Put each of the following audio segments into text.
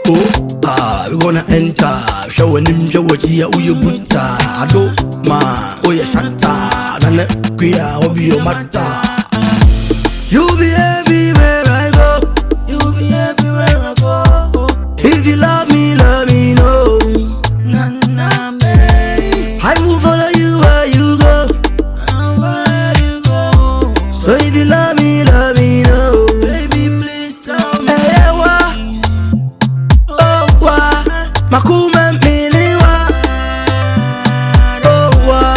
Oh, we gonna enter. Show him show what you buta. I do ma, oh yeah, shanta. Nane kuya obi yo mata. You be everywhere I go. You be everywhere I go. If you love me know. Nana me. I will follow you where you go. Where you go. So if you love me know. Baby, please tell me. Hey, Makume miliwa. Oh wa,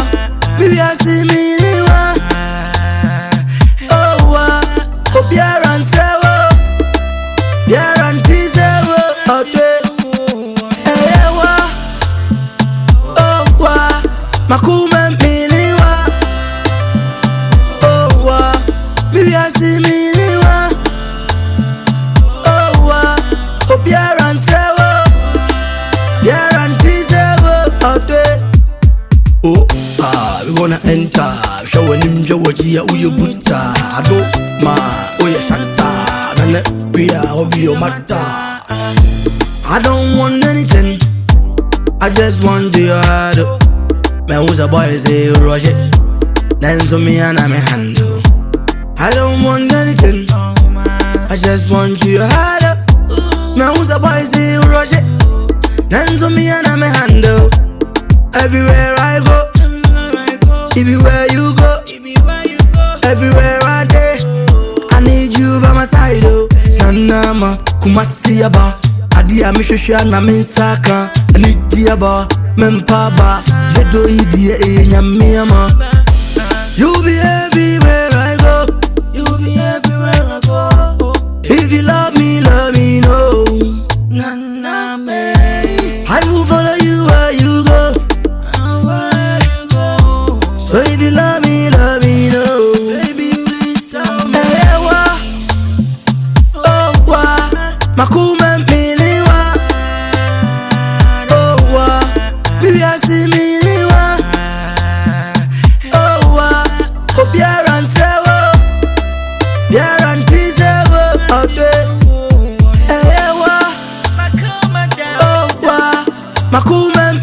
baby I see miliwa. Oh wa, obiaran sewo, biaran tisewo. Ode, eh wa. Oh wa, makume miliwa. Oh wa, baby I see miliwa. Oh wa, obiaran sewo. Oh, we gonna enter. Show him show what you buta. I do ma, oh yeah, shanta. Nane kuya obi yo mata. I don't want anything. I just want your heart. Man, who's a boy say rush it. Then so me and I'm a handle. I don't want anything. I just want your heart. Man, who's a boy say rush it. Then so me and I'm a handle. Everywhere I go, everywhere you go, everywhere I day, I need you by my side. Oh, Nanama, Kumasi aba, Adia Mishusha na Minsaka, Nidia ba, Mempaba, Yedo Idia Yamiyama. You be everywhere I go, you be everywhere I go. If you love me know. Naname, I will follow you where you go. So if you love me know. Baby, please tell me. Hey, wa. Oh, wa. Makume miliwa. Oh, wa. Baby, I see miliwa. Oh, wa. Obiaran sewo. Biaran tisewo. Ode. Hey, wa. Oh, wa. Makume